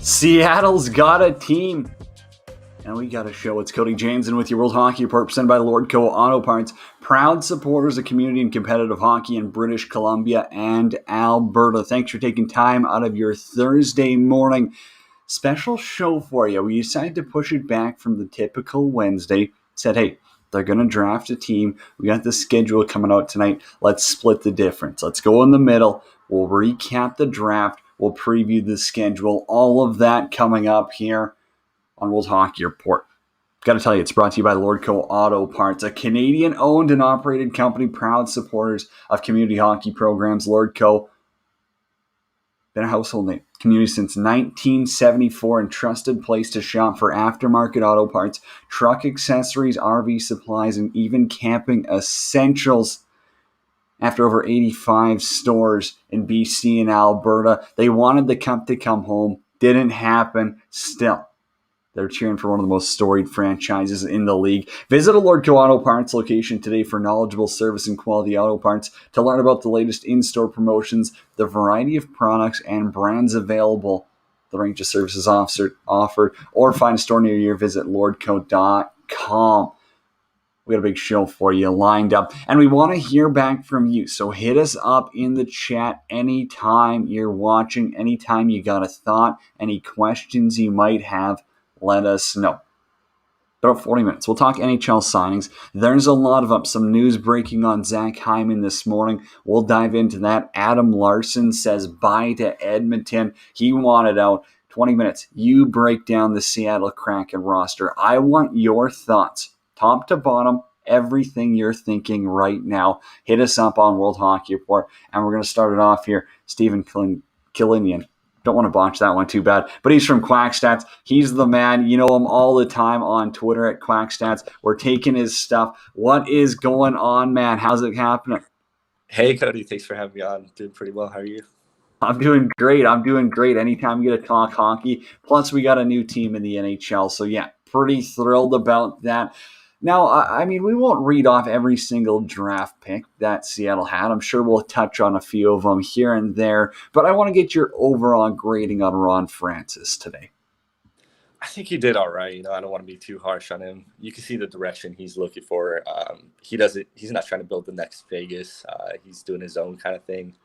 Seattle's got a team. And we got a show. It's Cody Janzen with your World Hockey Report, presented by Lordco Auto Parts. Proud supporters of community and competitive hockey in British Columbia and Alberta. Thanks for taking time out of your Thursday morning. Special show for you. We decided to push it back from the typical Wednesday. Said, hey, they're going to draft a team. We got the schedule coming out tonight. Let's split the difference. Let's go in the middle. We'll recap the draft. We'll preview the schedule. All of that coming up here on World Hockey Report. Got to tell you, it's brought to you by Lordco Auto Parts, a Canadian-owned and operated company, proud supporters of community hockey programs. Lordco, been a household name, community since 1974, and trusted place to shop for aftermarket auto parts, truck accessories, RV supplies, and even camping essentials. After over 85 stores in BC and Alberta, they wanted the cup to come home. Didn't happen. Still, they're cheering for one of the most storied franchises in the league. Visit a Lordco Auto Parts location today for knowledgeable service and quality auto parts. To learn about the latest in-store promotions, the variety of products and brands available, the range of services offered, or find a store near you, visit lordco.com. We got a big show for you lined up, and we want to hear back from you. So hit us up in the chat anytime you're watching, anytime you got a thought, any questions you might have. Let us know. About 40 minutes. We'll talk NHL signings. There's a lot of some news breaking on Zach Hyman this morning. We'll dive into that. Adam Larson says bye to Edmonton. He wanted out. 20 minutes. You break down the Seattle Kraken roster. I want your thoughts, top to bottom, everything you're thinking right now. Hit us up on World Hockey Report, and we're going to start it off here. Stephan Killinyan. Don't want to botch that one too bad, but he's from Quack Stats. He's the man. You know him all the time on Twitter at Quack Stats. We're taking his stuff. What is going on, man? How's it happening? Hey, Cody. Thanks for having me on. Doing pretty well. How are you? I'm doing great. Anytime you get to talk hockey. Plus, we got a new team in the NHL. So, yeah, pretty thrilled about that. Now, I mean, we won't read off every single draft pick that Seattle had. I'm sure we'll touch on a few of them here and there. But I want to get your overall grading on Ron Francis today. I think he did all right. I don't want to be too harsh on him. You can see the direction he's looking for. He's not trying to build the next Vegas. He's doing his own kind of thing.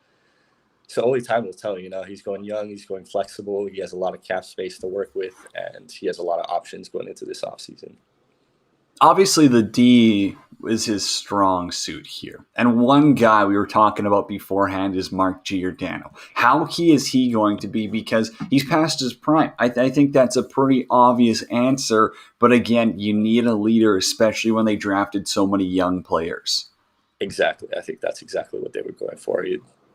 So only time will tell. He's going young. He's going flexible. He has a lot of cap space to work with, and he has a lot of options going into this offseason. Obviously, the D is his strong suit here. And one guy we were talking about beforehand is Mark Giordano. How key is he going to be? Because he's past his prime. I think that's a pretty obvious answer. But again, you need a leader, especially when they drafted so many young players. Exactly. I think that's exactly what they were going for.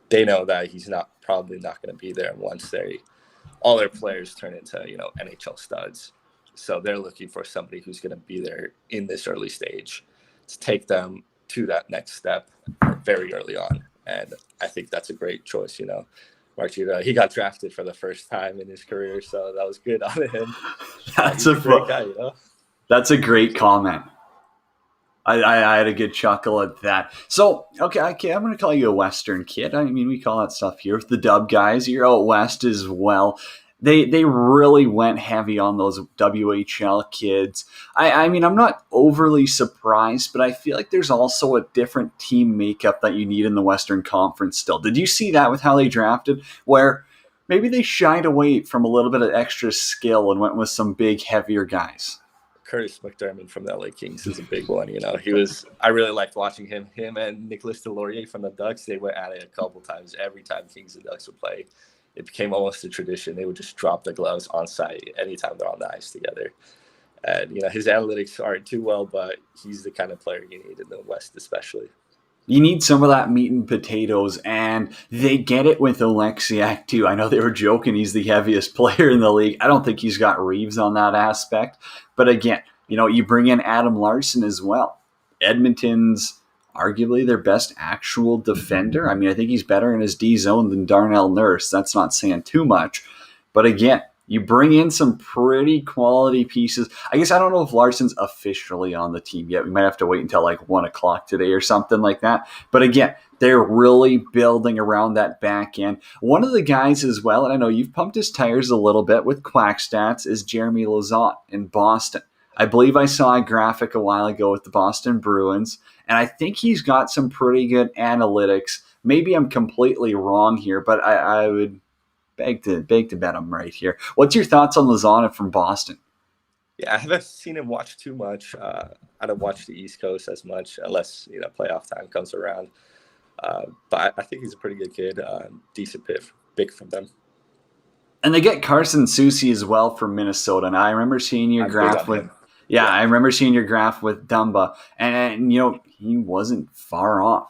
They know that he's probably not going to be there once all their players turn into NHL studs. So they're looking for somebody who's going to be there in this early stage to take them to that next step very early on. And I think that's a great choice. Mark Giordano, he got drafted for the first time in his career, so that was good on him. That's a great guy. That's a great comment. I had a good chuckle at that. So, okay, I'm going to call you a Western kid. I mean, we call that stuff here with the Dub guys. You're out West as well. They really went heavy on those WHL kids. I mean, I'm not overly surprised, but I feel like there's also a different team makeup that you need in the Western Conference still. Did you see that with how they drafted, where maybe they shied away from a little bit of extra skill and went with some big, heavier guys? Curtis McDermott from the LA Kings is a big one. I really liked watching him. Him and Nicolas Deslauriers from the Ducks, they went at it a couple times. Every time Kings and Ducks would play, it became almost a tradition. They would just drop the gloves on site anytime they're on the ice together. And, his analytics aren't too well, but he's the kind of player you need in the West especially. You need some of that meat and potatoes, and they get it with Oleksiak too. I know they were joking he's the heaviest player in the league. I don't think he's got Reeves on that aspect. But again, you bring in Adam Larson as well. Edmonton's arguably their best actual defender. I mean, I think he's better in his D zone than Darnell Nurse. That's not saying too much. But again, You bring in some pretty quality pieces. I guess I don't know if Larson's officially on the team yet. We might have to wait until like 1 o'clock today or something like that. But again, they're really building around that back end. One of the guys as well, and I know you've pumped his tires a little bit with Quack stats, is Jeremy Lauzon in Boston. I believe I saw a graphic a while ago with the Boston Bruins, and I think he's got some pretty good analytics. Maybe I'm completely wrong here, but I would beg to bet I'm right here. What's your thoughts on Lozano from Boston? Yeah, I haven't seen him watch too much. I don't watch the East Coast as much unless playoff time comes around. But I think he's a pretty good kid. Decent pick from them. And they get Carson Soucy as well from Minnesota. And I remember seeing your I'm big graph on with, him. yeah, I remember seeing your graph with Dumba, and he wasn't far off.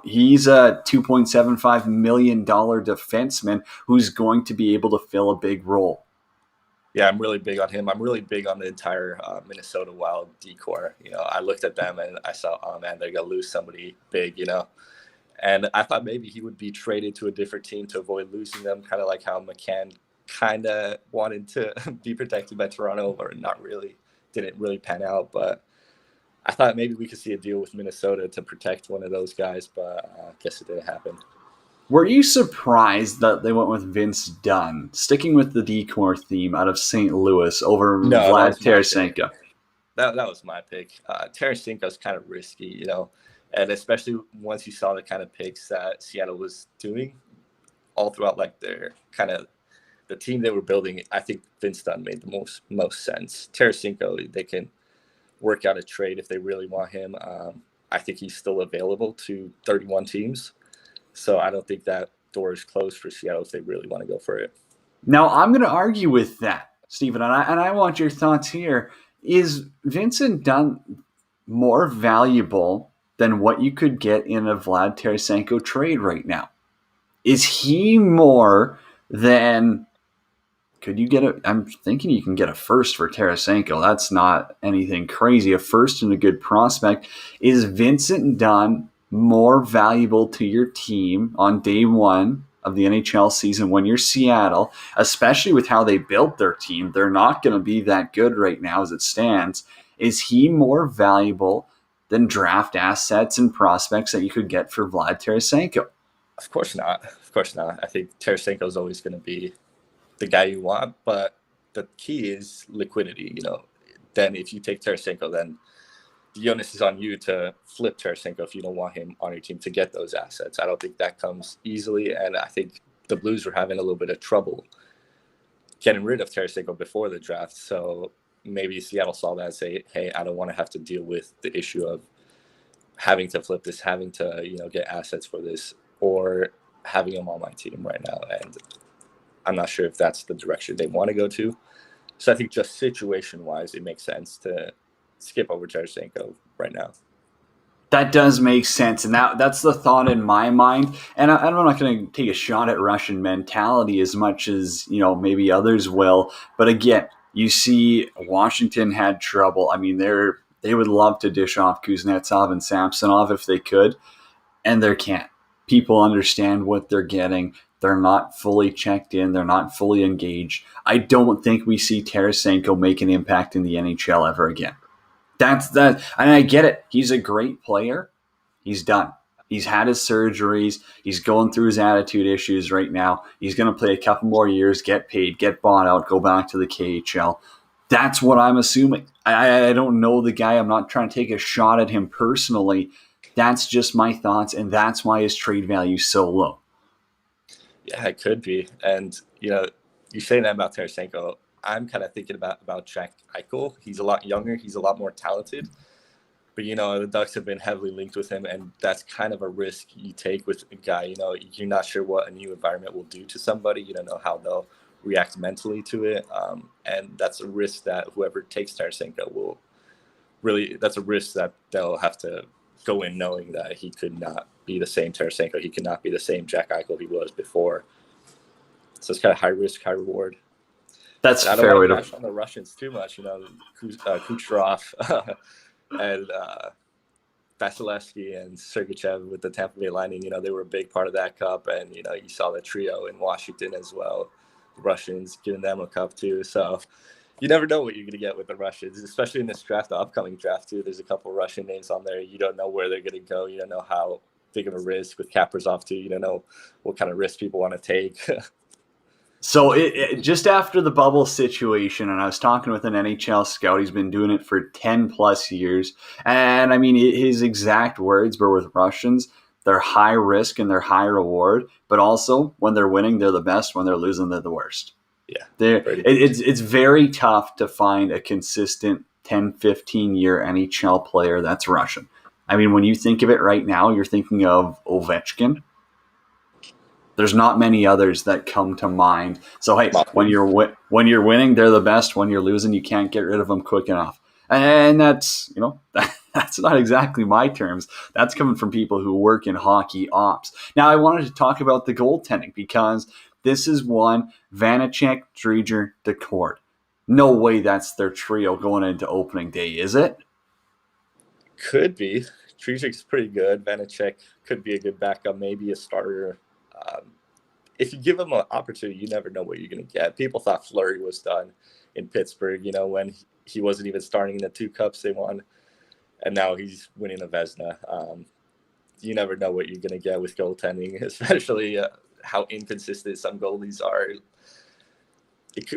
He's a $2.75 million defenseman who's going to be able to fill a big role. Yeah, I'm really big on him. I'm really big on the entire Minnesota Wild decor. I looked at them and I saw, oh man, they're gonna lose somebody big. And I thought maybe he would be traded to a different team to avoid losing them, kind of like how McCann kind of wanted to be protected by Toronto, or not really, didn't really pan out. But I thought maybe we could see a deal with Minnesota to protect one of those guys, but I guess it didn't happen. Were you surprised that they went with Vince Dunn, sticking with the decor theme out of St. Louis over No, that Vlad was my pick. Tarasenko? That was my pick. Tarasenko's kind of risky, and especially once you saw the kind of picks that Seattle was doing all throughout, like their kind of the team they were building. I think Vince Dunn made the most sense. Tarasenko, they can work out a trade if they really want him. I think he's still available to 31 teams, so I don't think that door is closed for Seattle if they really want to go for it. Now, I'm going to argue with that, Stephen, and I want your thoughts here. Is Vincent Dunn more valuable than what you could get in a Vlad Tarasenko trade right now? Is he more than could you get I'm thinking you can get a first for Tarasenko. That's not anything crazy. A first and a good prospect. Is Vincent Dunn more valuable to your team on day one of the NHL season when you're Seattle, especially with how they built their team? They're not going to be that good right now as it stands. Is he more valuable than draft assets and prospects that you could get for Vlad Tarasenko? Of course not. Of course not. I think Tarasenko is always going to be the guy you want, but the key is liquidity. Then if you take Tarasenko, then the onus is on you to flip Tarasenko if you don't want him on your team to get those assets. I don't think that comes easily, and I think the Blues were having a little bit of trouble getting rid of Tarasenko before the draft. So maybe Seattle saw that and say, hey, I don't want to have to deal with the issue of having to flip this, having to get assets for this, or having him on my team right now. And I'm not sure if that's the direction they want to go to. So I think just situation-wise, it makes sense to skip over Tarasenko right now. That does make sense, and that's the thought in my mind. And I'm not going to take a shot at Russian mentality as much as maybe others will. But again, you see, Washington had trouble. I mean, they would love to dish off Kuznetsov and Samsonov if they could, and they can't. People understand what they're getting. They're not fully checked in. They're not fully engaged. I don't think we see Tarasenko make an impact in the NHL ever again. That's that, and I get it. He's a great player. He's done. He's had his surgeries. He's going through his attitude issues right now. He's going to play a couple more years, get paid, get bought out, go back to the KHL. That's what I'm assuming. I don't know the guy. I'm not trying to take a shot at him personally. That's just my thoughts, and that's why his trade value is so low. Yeah, it could be. And, you say that about Tarasenko. I'm kind of thinking about Jack Eichel. He's a lot younger. He's a lot more talented. But, the Ducks have been heavily linked with him, and that's kind of a risk you take with a guy. You're not sure what a new environment will do to somebody. You don't know how they'll react mentally to it. And that's a risk that whoever takes Tarasenko will really – that's a risk that they'll have to go in knowing that he could not be the same Tarasenko. He could not be the same Jack Eichel he was before. So it's kind of high risk, high reward. That's I a don't fair way want to to. bash on the Russians too much. Kucherov and Vasilevsky and Sergachev with the Tampa Bay Lightning. They were a big part of that cup, and you saw the trio in Washington as well. Russians, giving them a cup too. So you never know what you're going to get with the Russians, especially in this draft, the upcoming draft too. There's a couple Russian names on there. You don't know where they're going to go. You don't know how big of a risk with Kaprizov too. You don't know what kind of risk people want to take. So just after the bubble situation, and I was talking with an NHL scout. He's been doing it for 10 plus years. And I mean, his exact words were with Russians, they're high risk and they're high reward. But also, when they're winning, they're the best. When they're losing, they're the worst. Yeah. It's very tough to find a consistent 10, 15-year NHL player that's Russian. I mean, when you think of it right now, you're thinking of Ovechkin. There's not many others that come to mind. So hey, when you're winning, they're the best. When you're losing, you can't get rid of them quick enough. And that's that's not exactly my terms. That's coming from people who work in hockey ops. Now I wanted to talk about the goaltending because this is one Vanacek, Driedger, Decord. No way that's their trio going into opening day, is it? Could be. Driedger's pretty good. Vanacek could be a good backup, maybe a starter. If you give him an opportunity, you never know what you're going to get. People thought Fleury was done in Pittsburgh, when he wasn't even starting in the 2 cups they won, and now he's winning a Vezina. You never know what you're going to get with goaltending, especially how inconsistent some goalies are.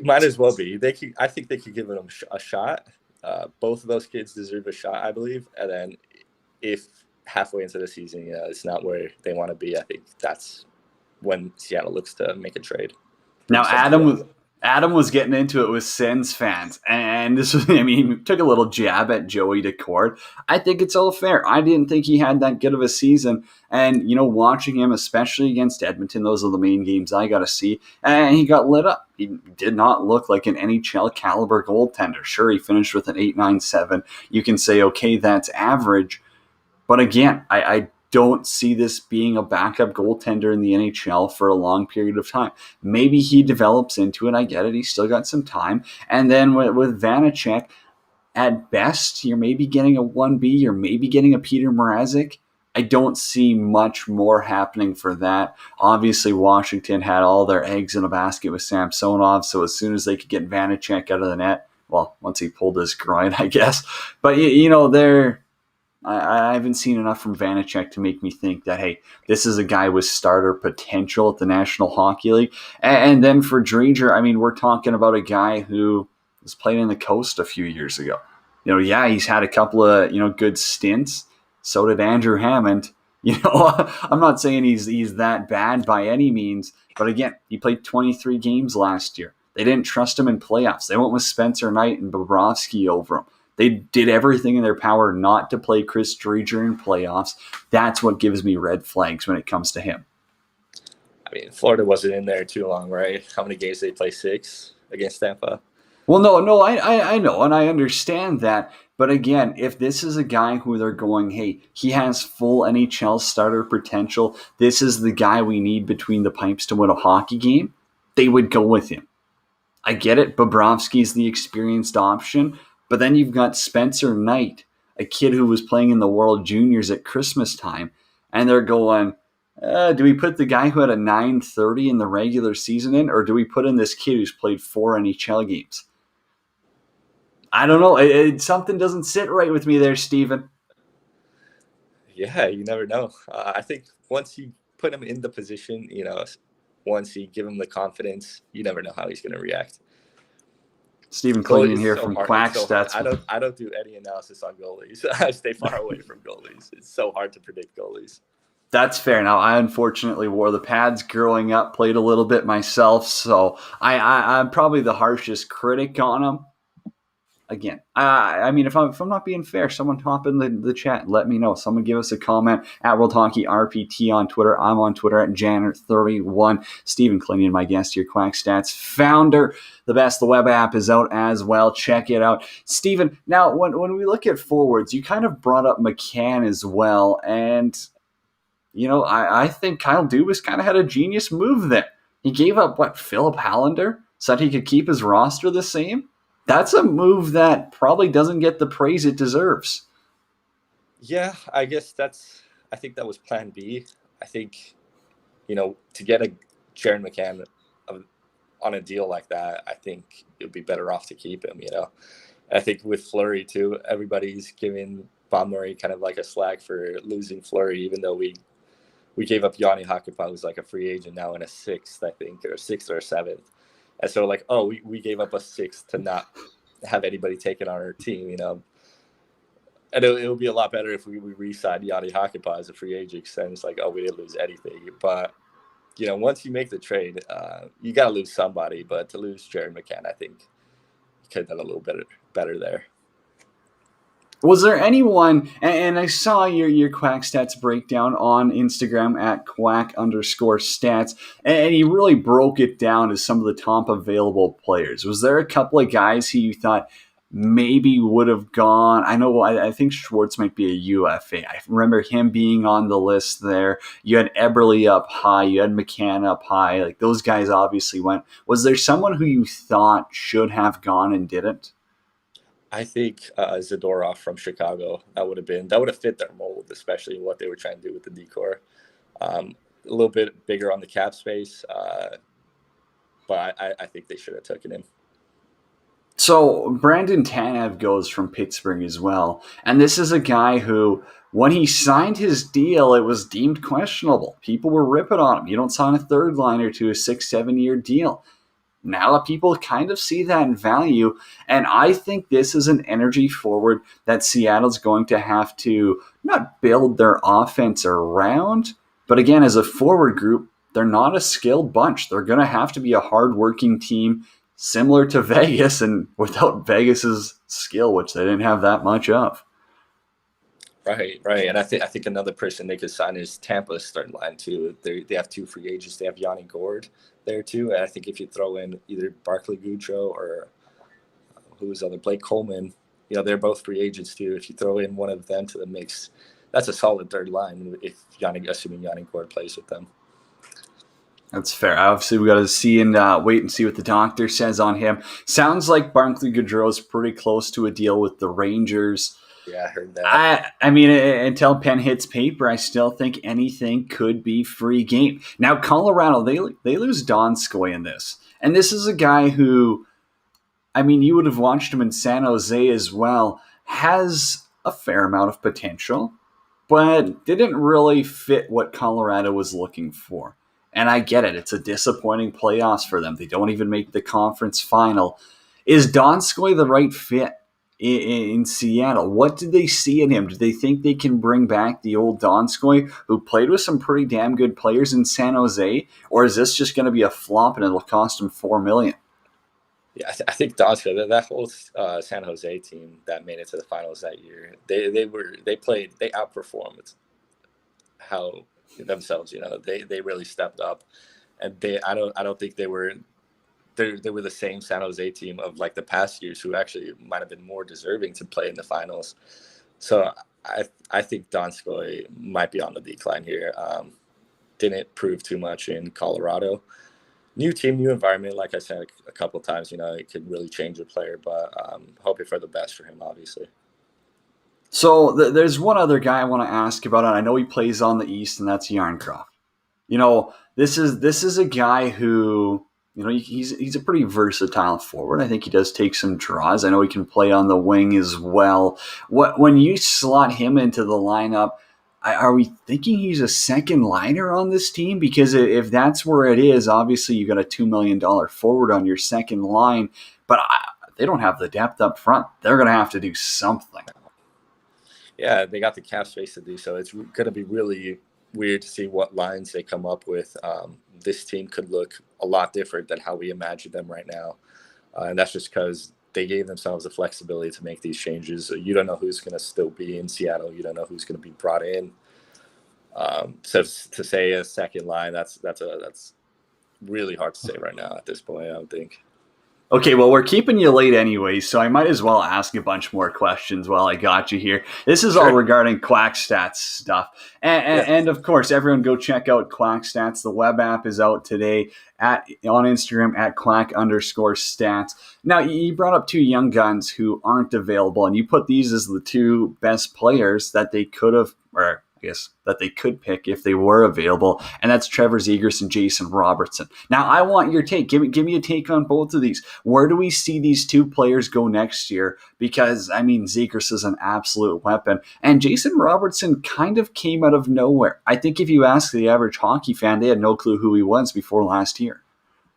Might as well be. I think they could give him a shot. Both of those kids deserve a shot, I believe. And then if halfway into the season, it's not where they want to be, I think that's when Seattle looks to make a trade. Now, Adam was getting into it with Sens fans, and this was, he took a little jab at Joey Decord. I think it's all fair. I didn't think he had that good of a season, and, watching him, especially against Edmonton, those are the main games I got to see, and he got lit up. He did not look like an NHL caliber goaltender. Sure, he finished with an 8.97. You can say, okay, that's average, but again, I don't see this being a backup goaltender in the NHL for a long period of time. Maybe he develops into it. I get it. He's still got some time. And then with Vanacek, at best, you're maybe getting a 1B. You're maybe getting a Peter Mrazek. I don't see much more happening for that. Obviously, Washington had all their eggs in a basket with Samsonov, so as soon as they could get Vanacek out of the net, well, once he pulled his groin, I guess. But, they're... I haven't seen enough from Vanacek to make me think that, hey, this is a guy with starter potential at the National Hockey League. And then for Driedger, we're talking about a guy who was playing in the Coast a few years ago. He's had a couple of, good stints. So did Andrew Hammond. I'm not saying he's that bad by any means. But again, he played 23 games last year. They didn't trust him in playoffs. They went with Spencer Knight and Bobrovsky over him. They did everything in their power not to play Chris Driedger in playoffs. That's what gives me red flags when it comes to him. Florida wasn't in there too long, right? How many games did they play? 6 against Tampa? Well, no, I know, and I understand that. But again, if this is a guy who they're going, hey, he has full NHL starter potential, this is the guy we need between the pipes to win a hockey game, they would go with him. I get it. Bobrovsky's the experienced option. But then you've got Spencer Knight, a kid who was playing in the World Juniors at Christmas time, and they're going, do we put the guy who had a 930 in the regular season in, or do we put in this kid who's played 4 NHL games? I don't know. Something doesn't sit right with me there, Stephen. Yeah, you never know. I think once you put him in the position, once you give him the confidence, you never know how he's going to react. Stephan Killinyan here from Quack Stats. I don't do any analysis on goalies. I stay far away from goalies. It's so hard to predict goalies. That's fair. Now, I unfortunately wore the pads growing up, played a little bit myself, so I'm probably the harshest critic on them. Again, if I'm not being fair, someone hop in the chat and let me know. Someone give us a comment at World Hockey RPT on Twitter. I'm on Twitter at Janner31. Stephan Killinyan, my guest here, Quack Stats founder. The Best the Web app is out as well. Check it out. Stephen, now when we look at forwards, you kind of brought up McCann as well. And, I think Kyle Dubas kind of had a genius move there. He gave up, Philip Hallander? Said he could keep his roster the same? That's a move that probably doesn't get the praise it deserves. Yeah, I think that was plan B. I think, to get a Jared McCann on a deal like that, I think it would be better off to keep him. I think with Fleury too, everybody's giving Bob Murray kind of like a slack for losing Fleury, even though we gave up Yanni Hakanpää, who's like a free agent now in a sixth, I think, or sixth or seventh. And so like, oh, we gave up a sixth to not have anybody taken on our team, And it would be a lot better if we re-signed Yanni Hakanpää as a free agent, because then it's like, oh, we didn't lose anything. But, once you make the trade, you got to lose somebody. But to lose Jared McCann, I think you could have done a little better there. Was there anyone, and I saw your Quack Stats breakdown on Instagram at Quack_stats, and you really broke it down as some of the top available players. Was there a couple of guys who you thought maybe would have gone? I think Schwartz might be a UFA. I remember him being on the list there. You had Eberle up high. You had McCann up high. Like, those guys obviously went. Was there someone who you thought should have gone and didn't? I think Zadorov from Chicago, that would have fit their mold, especially what they were trying to do with the decor. A little bit bigger on the cap space, but I think they should have taken him. So Brandon Tanev goes from Pittsburgh as well, and this is a guy who, when he signed his deal, it was deemed questionable. People were ripping on him. You don't sign a third liner to a 6-7 year deal. Now people kind of see that in value, and I think this is an energy forward that Seattle's going to have to not build their offense around, but again, as a forward group, they're not a skilled bunch. They're going to have to be a hardworking team, similar to Vegas, and without Vegas's skill, which they didn't have that much of. Right, and I think another person they could sign is Tampa's starting line too. They have two free agents. They have Yanni Gourde there too, and I think if you throw in either Barclay Goodrow or who was other Blake Coleman, they're both free agents too. If you throw in one of them to the mix, that's a solid third line. Assuming Yanni Gourde plays with them. That's fair. Obviously, we got to see and wait and see what the doctor says on him. Sounds like Barclay Goodrow is pretty close to a deal with the Rangers. Yeah, I heard that. I mean, until pen hits paper, I still think anything could be free game. Now, Colorado, they lose Donskoy in this. And this is a guy who, I mean, you would have watched him in San Jose as well, has a fair amount of potential, but didn't really fit what Colorado was looking for. And I get it. It's a disappointing playoffs for them. They don't even make the conference final. Is Donskoy the right fit in Seattle? What did they see in him? Do they think they can bring back the old Donskoy, who played with some pretty damn good players in San Jose? Or is this just going to be a flop and it'll cost him $4 million? Yeah, I think Donskoy, that whole San Jose team that made it to the finals that year, they outperformed how themselves. They really stepped up, and I don't think they were the same San Jose team of like the past years who actually might have been more deserving to play in the finals. So I think Donskoy might be on the decline here. Didn't prove too much in Colorado. New team, new environment. Like I said a couple of times, it could really change a player, but hoping for the best for him, obviously. So there's one other guy I want to ask about, and I know he plays on the East, and that's Yarncroft. This is a guy who, he's a pretty versatile forward. I think he does take some draws. I know he can play on the wing as well. When you slot him into the lineup, are we thinking he's a second liner on this team? Because if that's where it is, obviously you got a $2 million forward on your second line, but they don't have the depth up front. They're going to have to do something. Yeah, they got the cap space to do so. It's going to be really weird to see what lines they come up with. This team could look a lot different than how we imagine them right now. And that's just because they gave themselves the flexibility to make these changes. You don't know who's going to still be in Seattle. You don't know who's going to be brought in. So to say a second line, that's really hard to say right now at this point, I would think. Okay, well, we're keeping you late anyway, so I might as well ask a bunch more questions while I got you here. This is all regarding Quack Stats stuff. And of course, everyone go check out Quack Stats. The web app is out today on Instagram at Quack_stats. Now, you brought up two young guns who aren't available, and you put these as the two best players that they could have, or I guess, that they could pick if they were available, and that's Trevor Zegras and Jason Robertson. Now, I want your take. Give me a take on both of these. Where do we see these two players go next year? Because, I mean, Zegras is an absolute weapon, and Jason Robertson kind of came out of nowhere. I think if you ask the average hockey fan, they had no clue who he was before last year.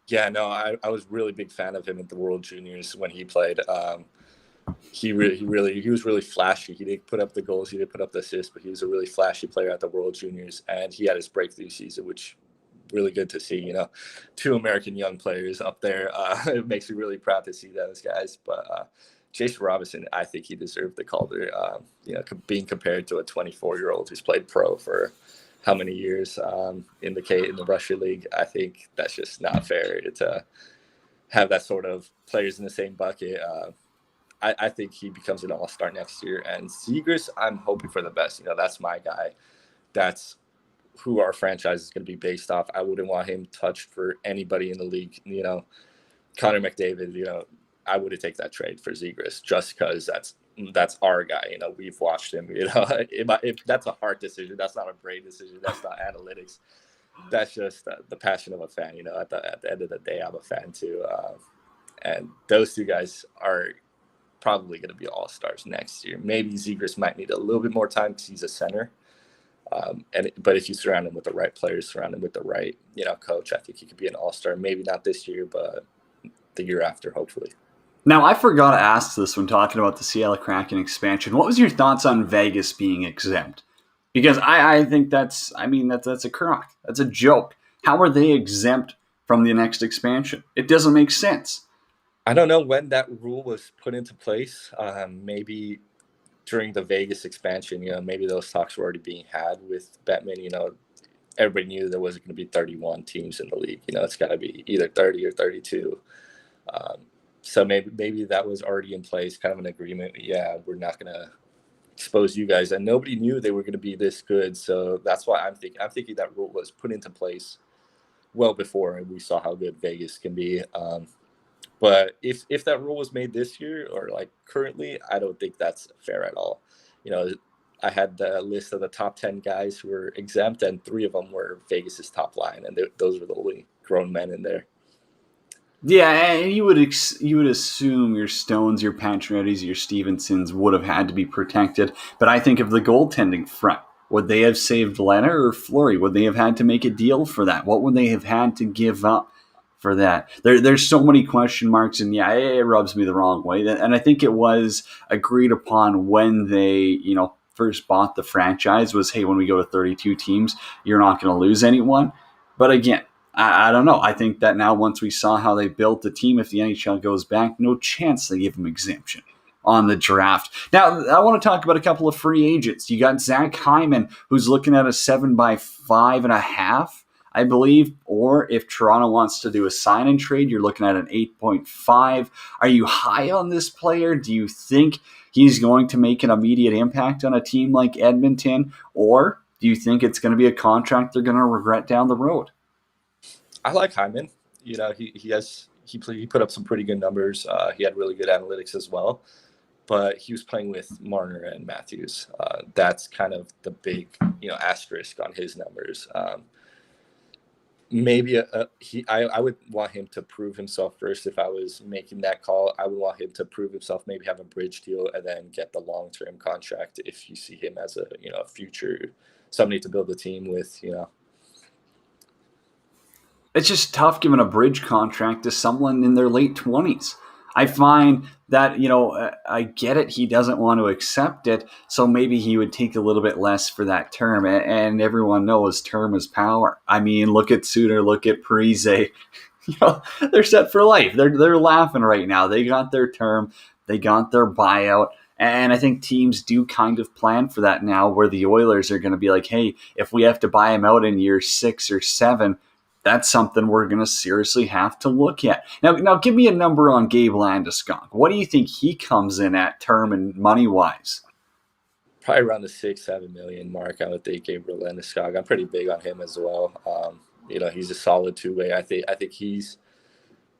Yeah, no, I was really big fan of him at the World Juniors when he played. He was really flashy. He didn't put up the goals, he didn't put up the assists, but he was a really flashy player at the World Juniors, and he had his breakthrough season, which really good to see. Two American young players up there. It makes me really proud to see those guys. But Jason Robinson, I think he deserved the Calder. Being compared to a 24-year-old who's played pro for how many years in the Russia League, I think that's just not fair to have that sort of players in the same bucket. I think he becomes an all-star next year. And Zegras, I'm hoping for the best. That's my guy. That's who our franchise is going to be based off. I wouldn't want him touched for anybody in the league. Connor McDavid, I would have taken that trade for Zegras just because that's our guy. We've watched him. If that's a hard decision. That's not a brain decision. That's not analytics. That's just the passion of a fan. At the end of the day, I'm a fan too. And those two guys are probably going to be all-stars next year. Maybe Zegras might need a little bit more time because he's a center. But if you surround him with the right players, surround him with the right, coach, I think he could be an all-star. Maybe not this year, but the year after, hopefully. Now, I forgot to ask this when talking about the Seattle Kraken expansion. What was your thoughts on Vegas being exempt? Because I think that's a crock. That's a joke. How are they exempt from the next expansion? It doesn't make sense. I don't know when that rule was put into place. Maybe during the Vegas expansion, maybe those talks were already being had with Bettman. Everybody knew there wasn't going to be 31 teams in the league. It's got to be either 30 or 32. So maybe that was already in place, kind of an agreement. Yeah, we're not going to expose you guys, and nobody knew they were going to be this good. So that's why I'm thinking that rule was put into place well before, and we saw how good Vegas can be. But if that rule was made this year or like currently, I don't think that's fair at all. I had the list of the top 10 guys who were exempt, and 3 of them were Vegas's top line, and those were the only grown men in there. Yeah, and you would assume your Stones, your Paciorettys, your Stevensons would have had to be protected. But I think of the goaltending front. Would they have saved Leonard or Fleury? Would they have had to make a deal for that? What would they have had to give up for that? There's so many question marks, and yeah, it rubs me the wrong way. And I think it was agreed upon when they, first bought the franchise was, hey, when we go to 32 teams, you're not going to lose anyone. But again, I don't know. I think that now once we saw how they built the team, if the NHL goes back, no chance they give them exemption on the draft. Now, I want to talk about a couple of free agents. You got Zach Hyman, who's looking at a 7x5.5, I believe. Or if Toronto wants to do a sign and trade, you're looking at an 8.5. Are you high on this player? Do you think he's going to make an immediate impact on a team like Edmonton? Or do you think it's going to be a contract they're going to regret down the road? I like Hyman. He put up some pretty good numbers. He had really good analytics as well, but he was playing with Marner and Matthews. That's kind of the big asterisk on his numbers. Maybe I would want him to prove himself first. If I was making that call, I would want him to prove himself, maybe have a bridge deal, and then get the long-term contract if you see him as a future somebody to build a team with. It's just tough giving a bridge contract to someone in their late 20s. I find that, I get it. He doesn't want to accept it. So maybe he would take a little bit less for that term. And everyone knows term is power. I mean, look at Suter, look at Parise. They're set for life. They're laughing right now. They got their term. They got their buyout. And I think teams do kind of plan for that now, where the Oilers are going to be like, hey, if we have to buy him out in year 6 or 7, that's something we're going to seriously have to look at. Now, give me a number on Gabe Landeskog. What do you think he comes in at term and money-wise? Probably around the 6-7 million mark. I would think Gabriel Landeskog. I'm pretty big on him as well. He's a solid two-way. I think he's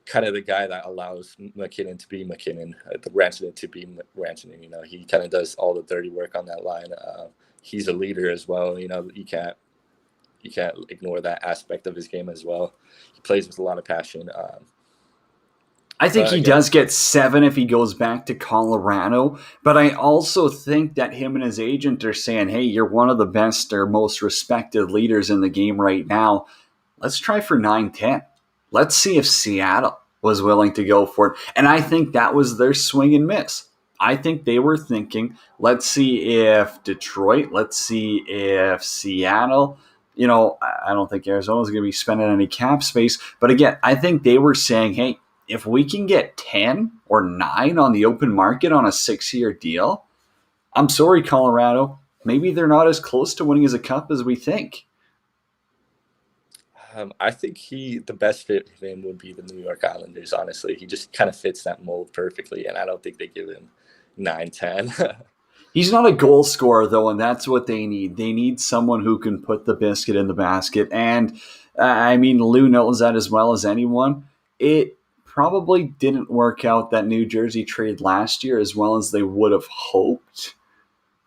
kind of the guy that allows McKinnon to be McKinnon, the Rantanen to be Rantanen. He kind of does all the dirty work on that line. he's a leader as well. You can't ignore that aspect of his game as well. He plays with a lot of passion. I think But he again, does get 7 if he goes back to Colorado, but I also think that him and his agent are saying, hey, you're one of the best or most respected leaders in the game right now. Let's try for 9-10. Let's see if Seattle was willing to go for it. And I think that was their swing and miss. I think they were thinking, let's see if Detroit, let's see if Seattle. I don't think Arizona's going to be spending any cap space. But again, I think they were saying, hey, if we can get 10 or 9 on the open market on a 6-year deal, I'm sorry, Colorado. Maybe they're not as close to winning as a cup as we think. I think the best fit for him would be the New York Islanders. Honestly, he just kind of fits that mold perfectly, and I don't think they give him 9-10. He's not a goal scorer, though, and that's what they need. They need someone who can put the biscuit in the basket. And, Lou knows that as well as anyone. It probably didn't work out, that New Jersey trade last year, as well as they would have hoped.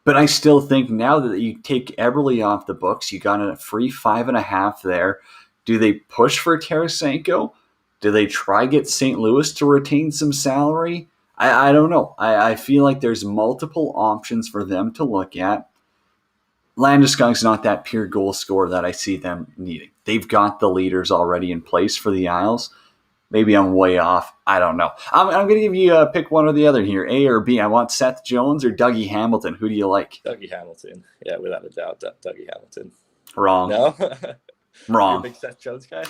But I still think now that you take Eberle off the books, you got a free 5.5 there. Do they push for Tarasenko? Do they try get St. Louis to retain some salary? I don't know. I feel like there's multiple options for them to look at. Landeskog's not that pure goal scorer that I see them needing. They've got the leaders already in place for the Isles. Maybe I'm way off. I don't know. I'm going to give you pick one or the other here, A or B. I want Seth Jones or Dougie Hamilton. Who do you like? Dougie Hamilton. Yeah, without a doubt, Dougie Hamilton. Wrong. No? Wrong. You're a big Seth Jones guy?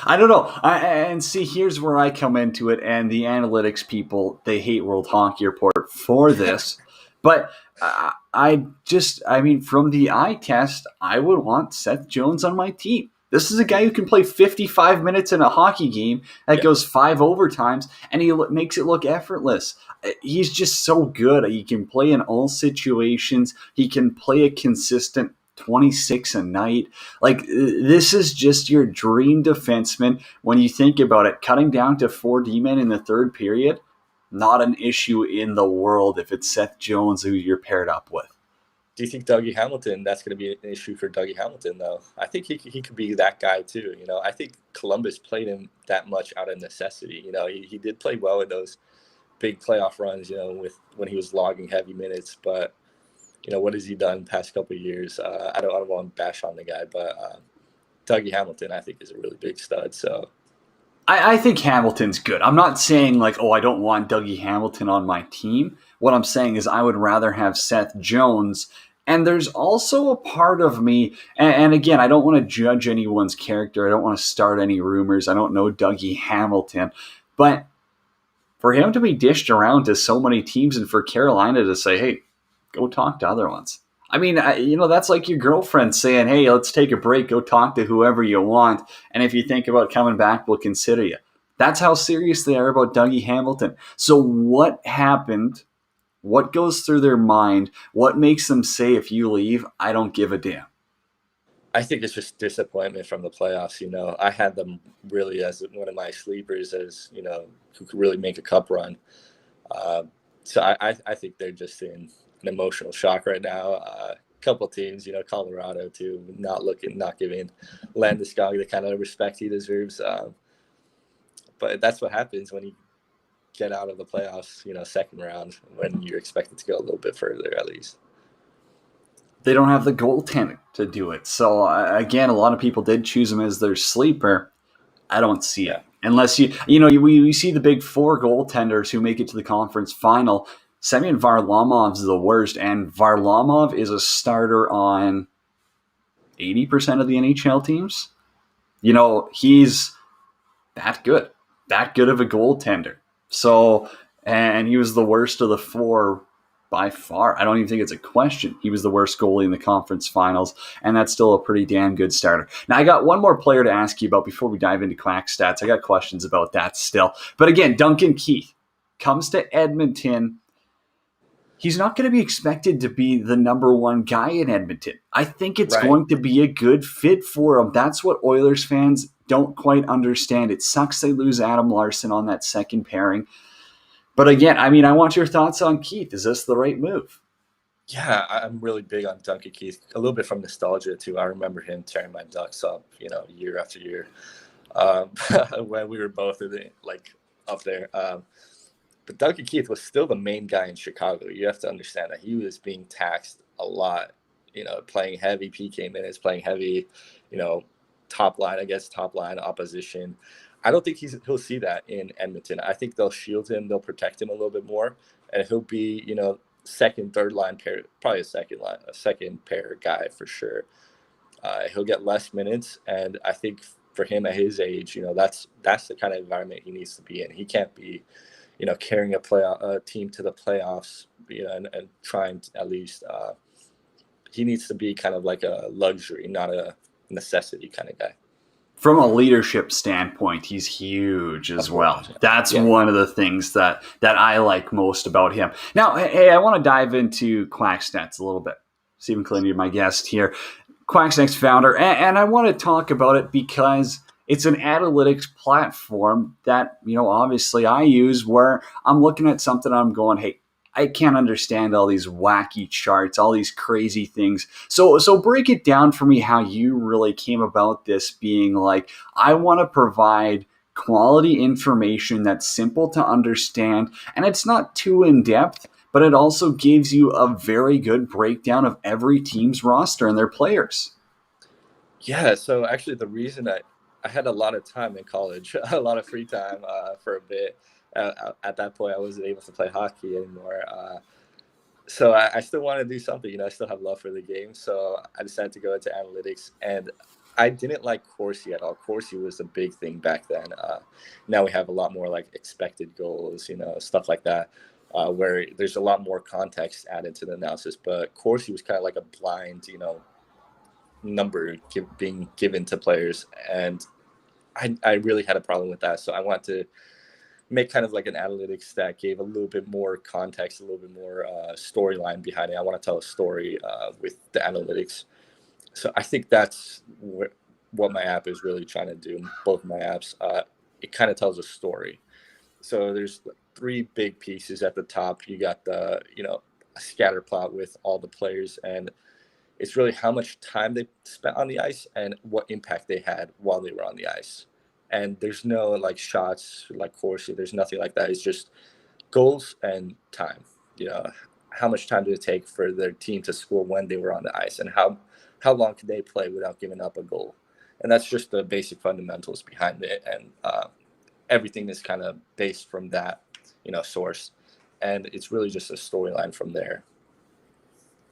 I don't know. And see, here's where I come into it, and the analytics people, they hate World Hockey Report for this. But from the eye test, I would want Seth Jones on my team. This is a guy who can play 55 minutes in a hockey game that goes 5 overtimes, and he makes it look effortless. He's just so good. He can play in all situations. He can play a consistent 26 a night. Like, this is just your dream defenseman. When you think about it, cutting down to 4 D-men in the third period, not an issue in the world if it's Seth Jones who you're paired up with. Do you think Dougie Hamilton, that's going to be an issue for Dougie Hamilton, though? I think he could be that guy, too. I think Columbus played him that much out of necessity. He did play well in those big playoff runs, with when he was logging heavy minutes. But, what has he done the past couple of years? I don't want to bash on the guy, but Dougie Hamilton, I think, is a really big stud. So I think Hamilton's good. I'm not saying I don't want Dougie Hamilton on my team. What I'm saying is I would rather have Seth Jones. And there's also a part of me, and again, I don't want to judge anyone's character. I don't want to start any rumors. I don't know Dougie Hamilton. But for him to be dished around to so many teams and for Carolina to say, hey, go talk to other ones. That's like your girlfriend saying, hey, let's take a break, go talk to whoever you want. And if you think about coming back, we'll consider you. That's how serious they are about Dougie Hamilton. So what happened? What goes through their mind? What makes them say, if you leave, I don't give a damn? I think it's just disappointment from the playoffs. I had them really as one of my sleepers, as who could really make a cup run. So I think they're just in an emotional shock right now. A couple teams, Colorado too, not giving Landeskog the kind of respect he deserves. But that's what happens when you get out of the playoffs, second round, when you're expected to go a little bit further at least. They don't have the goaltender to do it. So, again, a lot of people did choose him as their sleeper. I don't see it. Unless we see the big 4 goaltenders who make it to the conference final. Semyon Varlamov's the worst, and Varlamov is a starter on 80% of the NHL teams. He's that good of a goaltender. So, and he was the worst of the 4 by far. I don't even think it's a question. He was the worst goalie in the conference finals, and that's still a pretty damn good starter. Now, I got one more player to ask you about before we dive into Quack stats. I got questions about that still. But again, Duncan Keith comes to Edmonton. He's not going to be expected to be the number 1 guy in Edmonton. I think it's going to be a good fit for him. That's what Oilers fans don't quite understand. It sucks they lose Adam Larson on that second pairing. But again, I want your thoughts on Keith. Is this the right move? Yeah, I'm really big on Duncan Keith. A little bit from nostalgia too. I remember him tearing my Ducks up, year after year, um, when we were both up there. But Duncan Keith was still the main guy in Chicago. You have to understand that he was being taxed a lot. Playing heavy PK minutes, playing heavy, you know, top line opposition. I don't think he'll see that in Edmonton. I think they'll shield him, they'll protect him a little bit more, and he'll be, second, third line pair, probably a second pair guy for sure. He'll get less minutes, and I think for him at his age, that's the kind of environment he needs to be in. He can't be, carrying a team to the playoffs, and trying to at least. He needs to be kind of like a luxury, not a necessity kind of guy. From a leadership standpoint, he's huge as well. That's Yeah. one of the things that I like most about him. Now, hey, I want to dive into Quack stats a little bit. Stephan Killinyan, my guest here, Quack's next founder, and I want to talk about it because it's an analytics platform that obviously I use where I'm looking at something, I'm going, hey, I can't understand all these wacky charts, all these crazy things. So break it down for me how you really came about this being like, I want to provide quality information that's simple to understand and it's not too in depth, but it also gives you a very good breakdown of every team's roster and their players. Yeah. So actually, the reason I had a lot of time in college, a lot of free time for a bit. At that point, I wasn't able to play hockey anymore. So I still want to do something. I still have love for the game. So I decided to go into analytics, and I didn't like Corsi at all. Corsi was a big thing back then. Now we have a lot more like expected goals, stuff like that, where there's a lot more context added to the analysis. But Corsi was kind of like a blind, number being given to players, and I really had a problem with that. So I wanted to make kind of like an analytics that gave a little bit more context, a little bit more storyline behind it. I want to tell a story with the analytics. So I think that's what my app is really trying to do. Both my apps, it kind of tells a story. So there's three big pieces at the top. You got the, a scatter plot with all the players, and it's really how much time they spent on the ice and what impact they had while they were on the ice. And there's no like shots like Corsi. There's nothing like that. It's just goals and time. You know, how much time did it take for their team to score when they were on the ice, and how long could they play without giving up a goal? And that's just the basic fundamentals behind it. And everything is kind of based from that, source. And it's really just a storyline from there.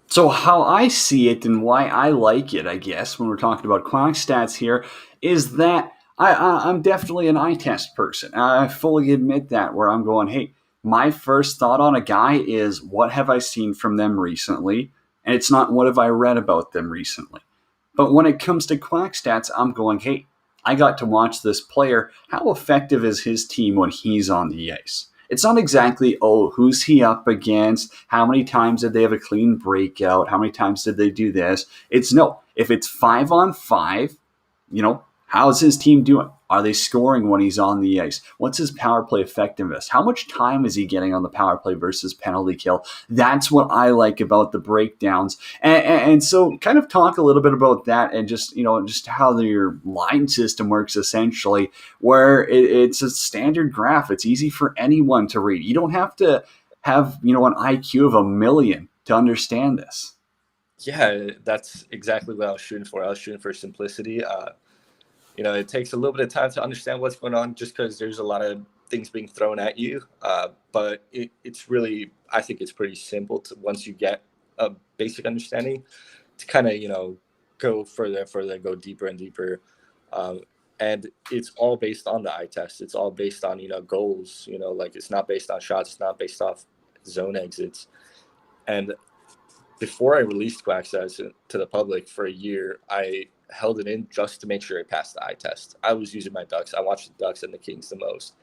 So how I see it and why I like it, I guess, when we're talking about Quack stats here, is that I'm definitely an eye test person. I fully admit that, where I'm going, hey, my first thought on a guy is what have I seen from them recently? And it's not what have I read about them recently. But when it comes to Quack stats, I'm going, hey, I got to watch this player. How effective is his team when he's on the ice? It's not exactly, oh, who's he up against? How many times did they have a clean breakout? How many times did they do this? It's no. If it's 5-on-5, how's his team doing? Are they scoring when he's on the ice? What's his power play effectiveness? How much time is he getting on the power play versus penalty kill? That's what I like about the breakdowns. And so kind of talk a little bit about that and just how your line system works essentially, where it's a standard graph. It's easy for anyone to read. You don't have to have, an IQ of 1,000,000 to understand this. Yeah, that's exactly what I was shooting for. I was shooting for simplicity. It takes a little bit of time to understand what's going on just because there's a lot of things being thrown at you. But it's really, I think it's pretty simple to once you get a basic understanding to kind of, go further and further, go deeper and deeper. Um, and it's all based on the eye test. It's all based on, goals, like it's not based on shots. It's not based off zone exits. And before I released Quack Stats to the public for a year, I held it in just to make sure it passed the eye test. I was using my Ducks. I watched the Ducks and the Kings the most.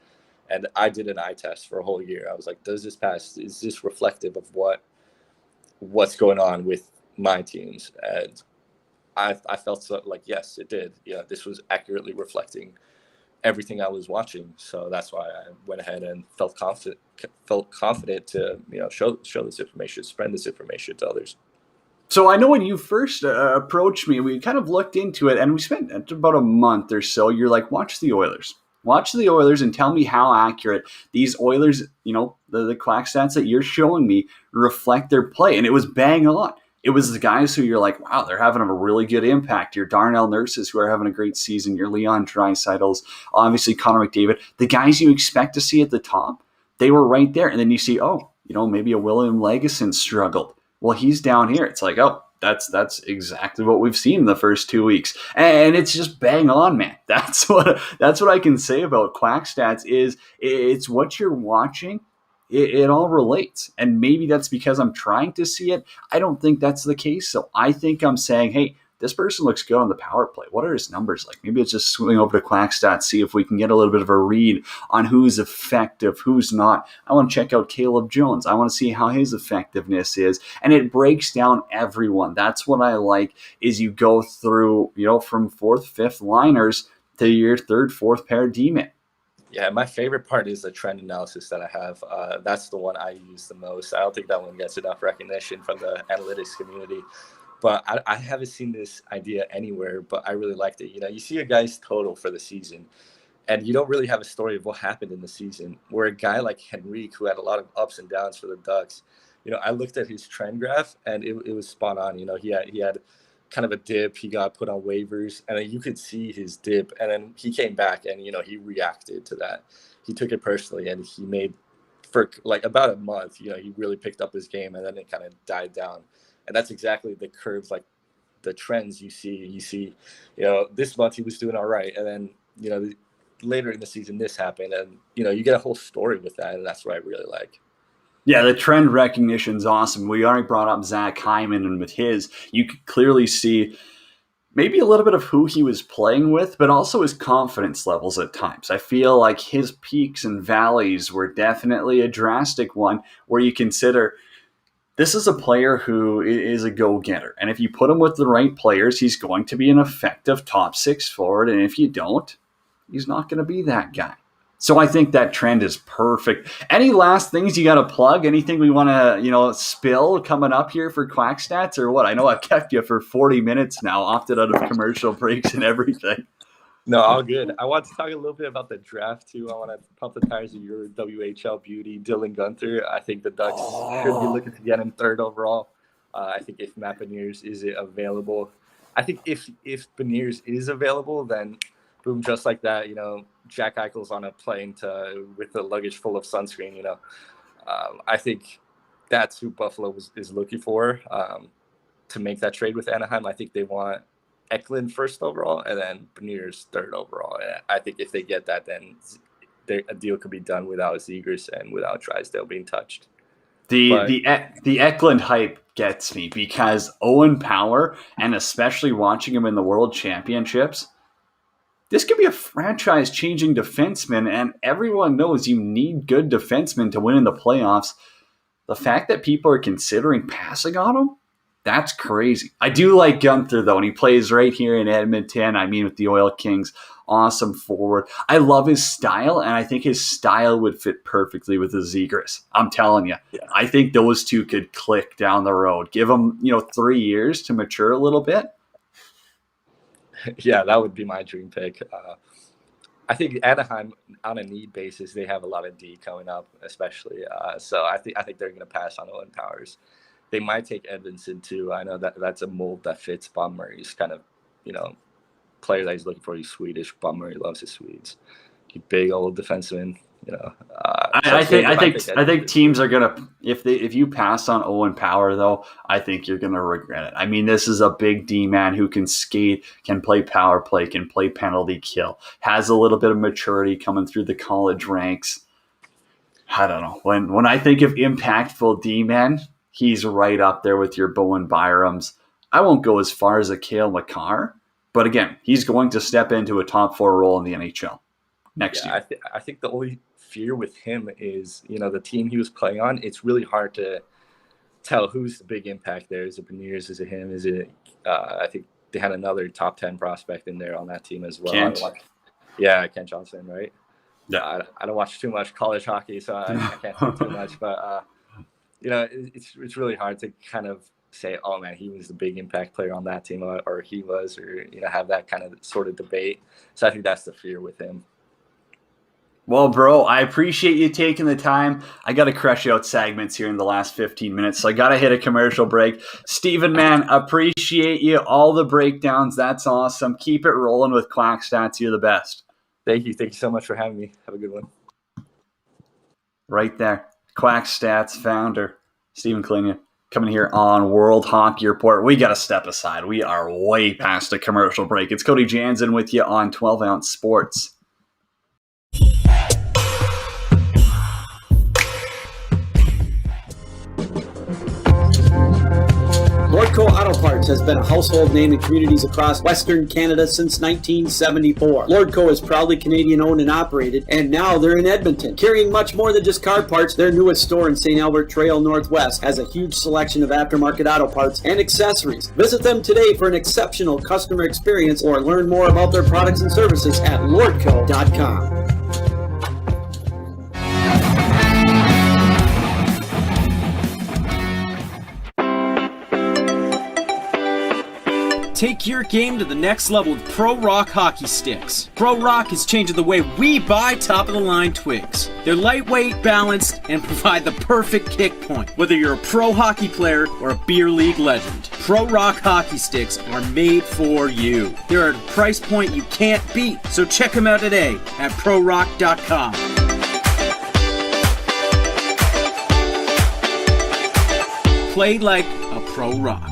And I did an eye test for a whole year. I was like, does this pass? Is this reflective of what's going on with my teams? And I felt so like, yes, it did. Yeah, this was accurately reflecting everything I was watching. So that's why I went ahead and felt confident to, show this information, spread this information to others. So I know when you first approached me, we kind of looked into it, and we spent about a month or so. You're like, watch the Oilers. Watch the Oilers and tell me how accurate these Oilers, the Quack stats that you're showing me reflect their play. And it was bang on. It was the guys who you're like, wow, they're having a really good impact. Your Darnell Nurses who are having a great season. Your Leon Draisaitl's, obviously Connor McDavid. The guys you expect to see at the top, they were right there. And then you see, maybe a William Legason struggled. Well, he's down here. It's like, that's exactly what we've seen in the first 2 weeks, and it's just bang on, man. That's what I can say about Quack Stats is it's what you're watching. It all relates, and maybe that's because I'm trying to see it. I don't think that's the case. So I think I'm saying, hey, this person looks good on the power play. What are his numbers like? Maybe it's just swing over to Quack Stats, see if we can get a little bit of a read on who's effective, who's not. I want to check out Caleb Jones. I want to see how his effectiveness is. And it breaks down everyone. That's what I like is you go through, from fourth, fifth liners to your third, fourth pair D-men. Yeah, my favorite part is the trend analysis that I have. That's the one I use the most. I don't think that one gets enough recognition from the analytics community. But I haven't seen this idea anywhere, but I really liked it. You see a guy's total for the season, and you don't really have a story of what happened in the season. Where a guy like Henrique, who had a lot of ups and downs for the Ducks, I looked at his trend graph, and it was spot on. He had kind of a dip. He got put on waivers, and then you could see his dip, and then he came back, and he reacted to that. He took it personally, and he made for like about a month. He really picked up his game, and then it kind of died down. And that's exactly the curves, like the trends you see. You see, this month he was doing all right. And then, later in the season, this happened. And, you get a whole story with that. And that's what I really like. Yeah, the trend recognition is awesome. We already brought up Zach Hyman, and with his, you could clearly see maybe a little bit of who he was playing with, but also his confidence levels at times. I feel like his peaks and valleys were definitely a drastic one where you consider – this is a player who is a go-getter. And if you put him with the right players, he's going to be an effective top six forward. And if you don't, he's not going to be that guy. So I think that trend is perfect. Any last things you got to plug? Anything we want to, spill coming up here for Quack Stats or what? I know I've kept you for 40 minutes now, opted out of commercial breaks and everything. No, all good. I want to talk a little bit about the draft, too. I want to pump the tires of your WHL beauty, Dylan Gunther. I think the Ducks should be looking to get him third overall. I think if Matt Beniers is available. I think if Beniers is available, then boom, just like that, Jack Eichel's on a plane with a luggage full of sunscreen, I think that's who Buffalo is looking for to make that trade with Anaheim. I think they want Eklund first overall, and then Beniers third overall. And I think if they get that, then a deal could be done without Zegras and without Drysdale being touched. The Eklund hype gets me because Owen Power, and especially watching him in the World Championships, this could be a franchise-changing defenseman, and everyone knows you need good defensemen to win in the playoffs. The fact that people are considering passing on him, that's crazy. I do like Gunther, though, and he plays right here in Edmonton. I mean, with the Oil Kings, awesome forward. I love his style, and I think his style would fit perfectly with the Zegras. I'm telling you. Yeah. I think those two could click down the road. Give them, 3 years to mature a little bit. Yeah, that would be my dream pick. I think Anaheim, on a need basis, they have a lot of D coming up, especially. So I think they're going to pass on Owen Powers. They might take Edvinsson too. I know that's a mold that fits Bob Murray's kind of, player that he's looking for. He's Swedish. Bob Murray loves his Swedes. He's big old defenseman. I think teams are gonna if you pass on Owen Power though, I think you're gonna regret it. I mean, this is a big D man who can skate, can play power play, can play penalty kill, has a little bit of maturity coming through the college ranks. I don't know. When I think of impactful D men, he's right up there with your Bowen Byrams. I won't go as far as a Cale Makar, but again, he's going to step into a top 4 role in the NHL next year. I think the only fear with him is, the team he was playing on, it's really hard to tell who's the big impact there. Is it Beniers? Is it him? Is it I think they had another top 10 prospect in there on that team as well. Yeah, Kent Johnson, right? Yeah. I don't watch too much college hockey, so I can't say too much. But it's really hard to kind of say, oh man, he was the big impact player on that team, or he was, or have that kind of sort of debate. So I think that's the fear with him. Well, bro, I appreciate you taking the time. I got to crush out segments here in the last 15 minutes, so I got to hit a commercial break. Stephan, man, appreciate you. All the breakdowns. That's awesome. Keep it rolling with Quack Stats. You're the best. Thank you. Thank you so much for having me. Have a good one. Right there. Quack Stats founder, Stephan Killinyan, coming here on World Hockey Report. We got to step aside. We are way past a commercial break. It's Cody Janzen with you on 12 Ounce Sports. Lordco Auto Parts has been a household name in communities across Western Canada since 1974. Lordco is proudly Canadian owned and operated, and now they're in Edmonton. Carrying much more than just car parts, their newest store in St. Albert Trail Northwest has a huge selection of aftermarket auto parts and accessories. Visit them today for an exceptional customer experience or learn more about their products and services at lordco.com. Take your game to the next level with Pro Rock hockey sticks. Pro Rock is changing the way we buy top-of-the-line twigs. They're lightweight, balanced, and provide the perfect kick point, whether you're a pro hockey player or a beer league legend. Pro Rock hockey sticks are made for you. They're at a price point you can't beat, so check them out today at prorock.com. Play like a Pro Rock.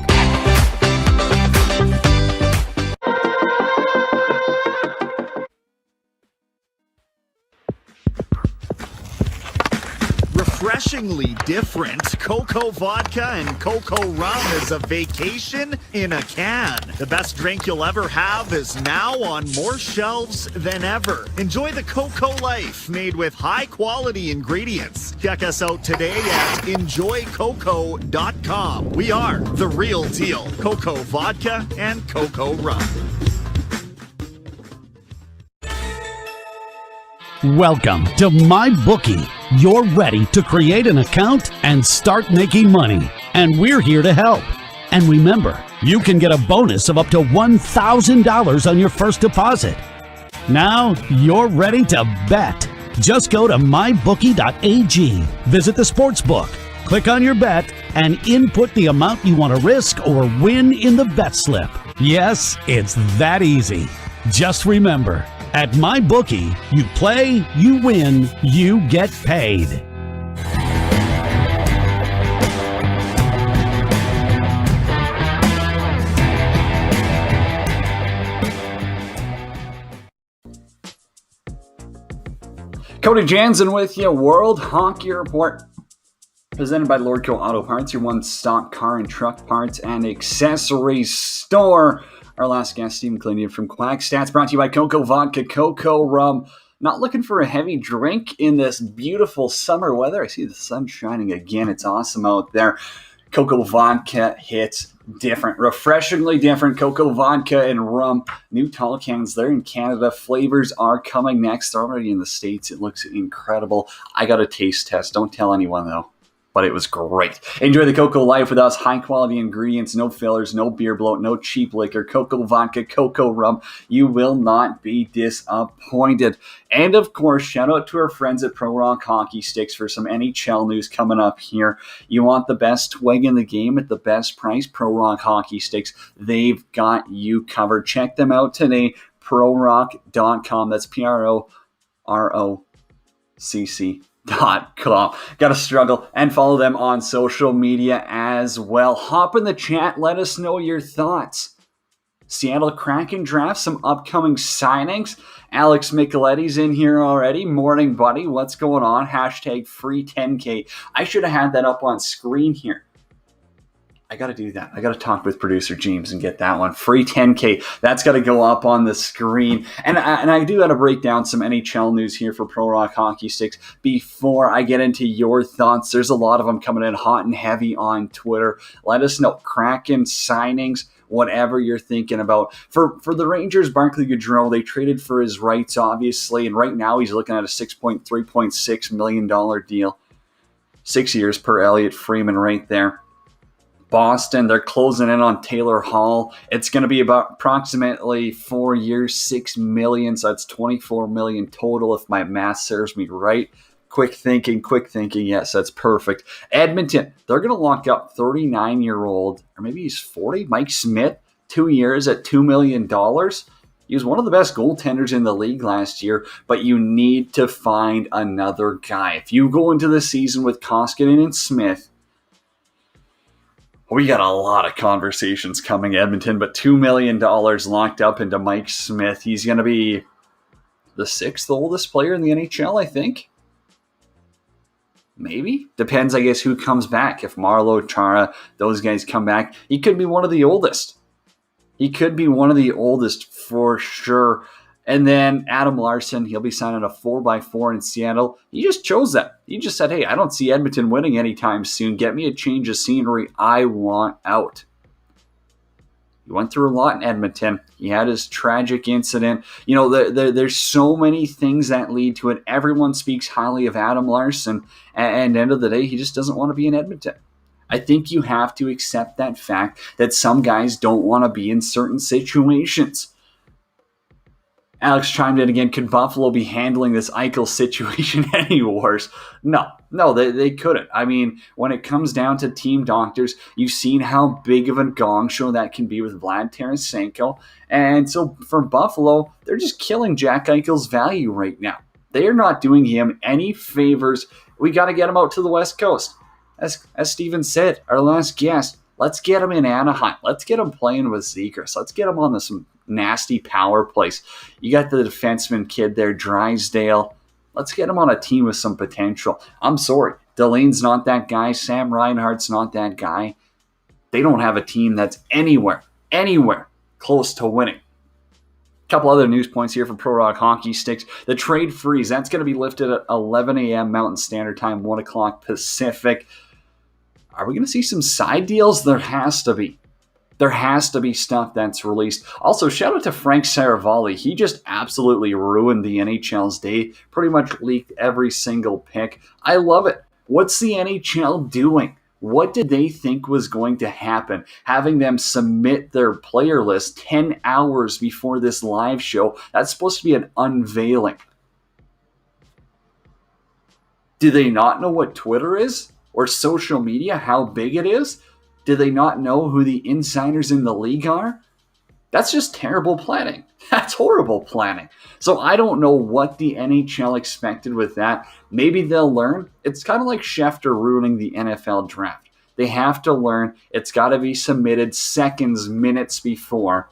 Refreshingly different, Cocoa Vodka and Cocoa Rum is a vacation in a can. The best drink you'll ever have is now on more shelves than ever. Enjoy the Cocoa life made with high-quality ingredients. Check us out today at enjoycocoa.com. We are the real deal. Cocoa Vodka and Cocoa Rum. Welcome to MyBookie. You're ready to create an account and start making money, and we're here to help. And remember, you can get a bonus of up to $1,000 on your first deposit. Now you're ready to bet. Just go to mybookie.ag, visit the sportsbook, click on your bet, and input the amount you want to risk or win in the bet slip. Yes, it's that easy. Just remember, at MyBookie, you play, you win, you get paid. Cody Janzen with you, World Hockey Report. Presented by Lordco Auto Parts, your one-stop car and truck parts and accessories store. Our last guest, Stephan Killinyan from Quack Stats, brought to you by Cocoa Vodka, Cocoa Rum. Not looking for a heavy drink in this beautiful summer weather. I see the sun shining again. It's awesome out there. Cocoa Vodka hits different, refreshingly different. Cocoa Vodka and rum. New tall cans there in Canada. Flavors are coming next. They're already in the States. It looks incredible. I got a taste test. Don't tell anyone, though. But it was great. Enjoy the Cocoa life with us. High-quality ingredients, no fillers, no beer bloat, no cheap liquor. Cocoa Vodka, Cocoa Rum. You will not be disappointed. And, of course, shout out to our friends at Pro Rock Hockey Sticks for some NHL news coming up here. You want the best twig in the game at the best price? Pro Rock Hockey Sticks. They've got you covered. Check them out today. prorock.com. That's PROROCC.com. Gotta struggle and follow them on social media as well. Hop in the chat, let us know your thoughts. Seattle Kraken draft, some upcoming signings. Alex Micheletti's in here already. Morning, buddy. What's going on? Hashtag free 10K. I should have had that up on screen here. I got to do that. I got to talk with producer James and get that one. Free 10K. That's got to go up on the screen. And I do got to break down some NHL news here for Pro Rock Hockey Sticks before I get into your thoughts. There's a lot of them coming in hot and heavy on Twitter. Let us know. Kraken signings. whatever you're thinking about. For the Rangers, Barclay Goodrow, they traded for his rights, obviously, and right now he's looking at a $3.6 million deal. 6 years per Elliott Freeman right there. Boston, they're closing in on Taylor Hall. It's going to be about approximately 4 years, $6 million, so that's $24 million total if my math serves me right. Quick thinking, yes, that's perfect. Edmonton, they're going to lock up 39-year-old, or maybe he's 40, Mike Smith, 2 years at $2 million. He was one of the best goaltenders in the league last year, but you need to find another guy. If you go into the season with Koskinen and Smith, we got a lot of conversations coming, Edmonton, but $2 million locked up into Mike Smith. He's going to be the 6th oldest player in the NHL, I think. Maybe. Depends, I guess, who comes back. If Marleau, Chara, those guys come back, he could be one of the oldest. He could be one of the oldest for sure. And then Adam Larson, he'll be signing a 4x4 in Seattle. He just chose that. He just said, hey, I don't see Edmonton winning anytime soon. Get me a change of scenery. I want out. He went through a lot in Edmonton. He had his tragic incident. You know, there's so many things that lead to it. Everyone speaks highly of Adam Larson. And end of the day, he just doesn't want to be in Edmonton. I think you have to accept that fact that some guys don't want to be in certain situations. Alex chimed in again, could Buffalo be handling this Eichel situation any worse? No, they couldn't. I mean, when it comes down to team doctors, you've seen how big of a gong show that can be with Vlad Tarasenko. And so for Buffalo, they're just killing Jack Eichel's value right now. They are not doing him any favors. We got to get him out to the West Coast. As Steven said, our last guest, let's get him in Anaheim. Let's get him playing with Zegras. Let's get him on some nasty power plays. You got the defenseman kid there, Drysdale. Let's get him on a team with some potential. I'm sorry, Delane's not that guy. Sam Reinhart's not that guy. They don't have a team that's anywhere close to winning. A couple other news points here for Pro Rock Hockey Sticks. The trade freeze, that's going to be lifted at 11 a.m. Mountain Standard Time, 1 o'clock Pacific. Are we going to see some side deals? There has to be. There has to be stuff that's released. Also, shout out to Frank Saravalli. He just absolutely ruined the NHL's day. Pretty much leaked every single pick. I love it. What's the NHL doing? What did they think was going to happen? Having them submit their player list 10 hours before this live show. That's supposed to be an unveiling. Do they not know what Twitter is? Or social media, how big it is? Do they not know who the insiders in the league are? That's just terrible planning. That's horrible planning. So I don't know what the NHL expected with that. Maybe they'll learn. It's kind of like Schefter ruining the NFL draft. They have to learn. It's got to be submitted seconds, minutes before.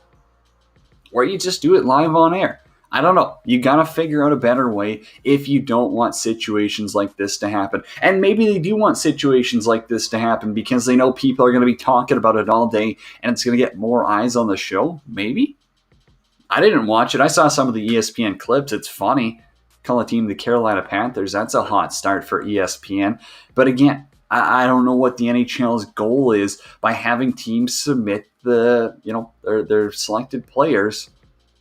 Or you just do it live on air. I don't know. You got to figure out a better way if you don't want situations like this to happen. And maybe they do want situations like this to happen because they know people are going to be talking about it all day and it's going to get more eyes on the show. Maybe. I didn't watch it. I saw some of the ESPN clips. It's funny. Call a team the Carolina Panthers. That's a hot start for ESPN. But again, I don't know what the NHL's goal is by having teams submit their selected players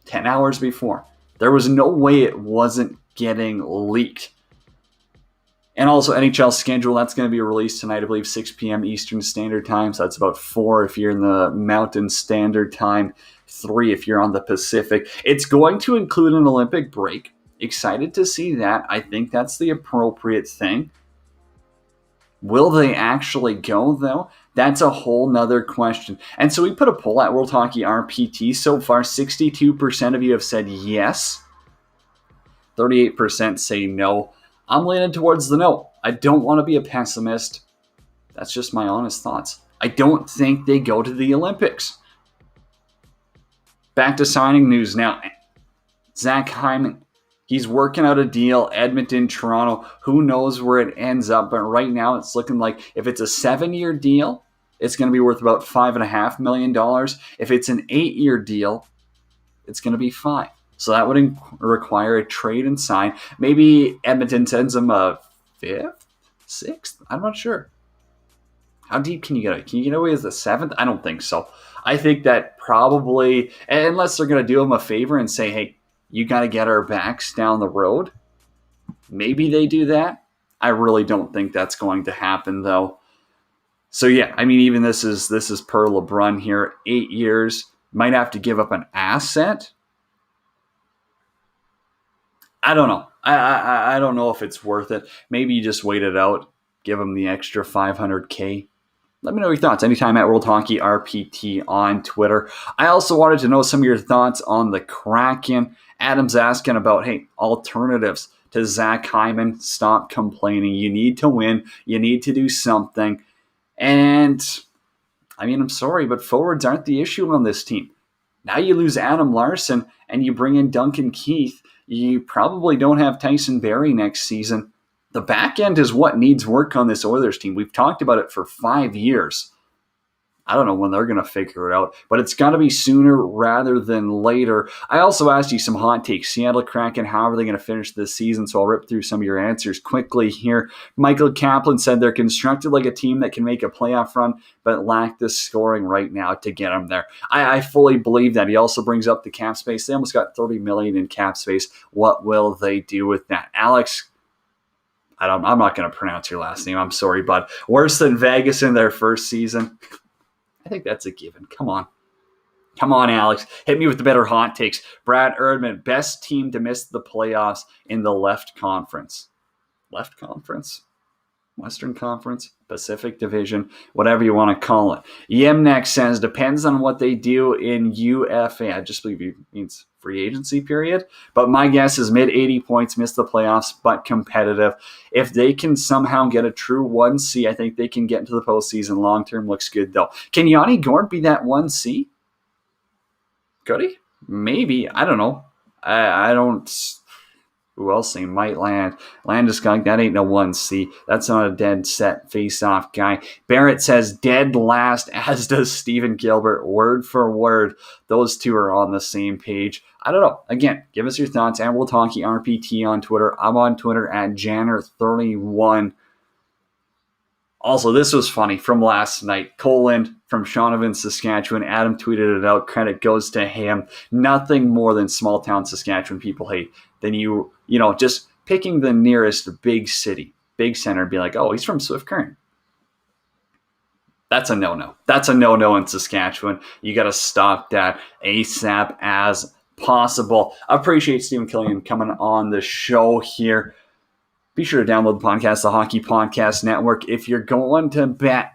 10 hours before. There was no way it wasn't getting leaked. And also NHL schedule, that's going to be released tonight, I believe, 6 p.m. Eastern Standard Time. So that's about 4 if you're in the Mountain Standard Time, 3 if you're on the Pacific. It's going to include an Olympic break. Excited to see that. I think that's the appropriate thing. Will they actually go, though? That's a whole nother question. And so we put a poll at World Hockey RPT. So far, 62% of you have said yes. 38% say no. I'm leaning towards the no. I don't want to be a pessimist. That's just my honest thoughts. I don't think they go to the Olympics. Back to signing news now. Zach Hyman. He's working out a deal, Edmonton, Toronto. Who knows where it ends up? But right now it's looking like if it's a 7-year deal, it's going to be worth about $5.5 million. If it's an 8-year deal, it's going to be $5 million. So that would require a trade and sign. Maybe Edmonton sends him a 5th, 6th? I'm not sure. How deep can you get? Can you get away as the 7th? I don't think so. I think that probably, unless they're going to do them a favor and say, hey, you got to get our backs down the road. Maybe they do that. I really don't think that's going to happen, though. So, yeah, I mean, even this is per LeBrun here. 8 years. Might have to give up an asset. I don't know. I don't know if it's worth it. Maybe you just wait it out. Give them the extra $500K. Let me know your thoughts anytime at World Hockey RPT on Twitter. I also wanted to know some of your thoughts on the Kraken. Adam's asking about, hey, alternatives to Zach Hyman. Stop complaining. You need to win. You need to do something. And, I mean, I'm sorry, but forwards aren't the issue on this team. Now you lose Adam Larson and you bring in Duncan Keith. You probably don't have Tyson Barrie next season. The back end is what needs work on this Oilers team. We've talked about it for 5 years. I don't know when they're going to figure it out, but it's got to be sooner rather than later. I also asked you some hot takes. Seattle Kraken, how are they going to finish this season? So I'll rip through some of your answers quickly here. Michael Kaplan said they're constructed like a team that can make a playoff run, but lack the scoring right now to get them there. I fully believe that. He also brings up the cap space. They almost got $30 million in cap space. What will they do with that? Alex, I'm not going to pronounce your last name. I'm sorry, bud. Worse than Vegas in their first season. I think that's a given. Come on. Come on, Alex. Hit me with the better hot takes. Brad Erdman, best team to miss the playoffs in the left conference. Left conference? Western Conference? Pacific Division? Whatever you want to call it. Yemnek says, depends on what they do in UFA. I just believe he means free agency period. But my guess is mid-80 points, miss the playoffs, but competitive. If they can somehow get a true 1C, I think they can get into the postseason. Long-term looks good, though. Can Yanni Gord be that 1C? Could he? Maybe. I don't know. I don't... Who else they might land? Landeskog, that ain't no 1C. That's not a dead set face-off guy. Barrett says dead last, as does Stephen Gilbert. Word for word. Those two are on the same page. I don't know. Again, give us your thoughts. And we'll talk RPT on Twitter. I'm on Twitter at Janner31. Also, this was funny from last night. Colin from Shaunavon, Saskatchewan. Adam tweeted it out. Credit goes to him. Nothing more than small town Saskatchewan people hate than you just picking the nearest big city, big center, and be like, oh, he's from Swift Current. That's a no-no. That's a no-no in Saskatchewan. You got to stop that ASAP as possible. I appreciate Stephan Killinyan coming on the show here. Be sure to download the podcast, the Hockey Podcast Network. If you're going to bet,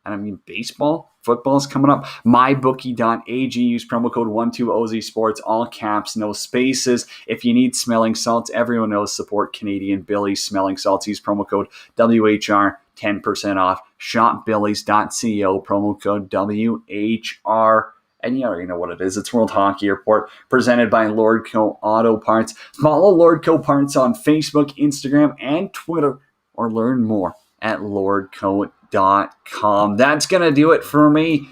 and I mean baseball, football's coming up, mybookie.ag. Use promo code 12OZSports, all caps, no spaces. If you need smelling salts, everyone knows support Canadian Billy's Smelling Salts. Use promo code WHR, 10% off. Shopbillies.co, promo code WHR. And you already know what it is. It's World Hockey Report, presented by Lordco Auto Parts. Follow Lordco Parts on Facebook, Instagram, and Twitter, or learn more at lordco.com. That's going to do it for me.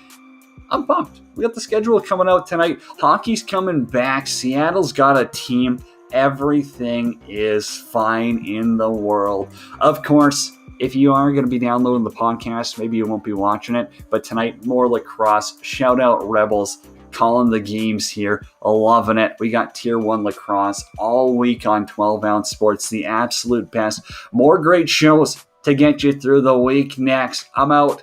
I'm pumped. We got the schedule coming out tonight. Hockey's coming back. Seattle's got a team. Everything is fine in the world. Of course, if you are going to be downloading the podcast, maybe you won't be watching it, but tonight, more lacrosse. Shout out Rebels, calling the games here, loving it. We got Tier 1 lacrosse all week on 12-ounce sports, the absolute best. More great shows to get you through the week next. I'm out.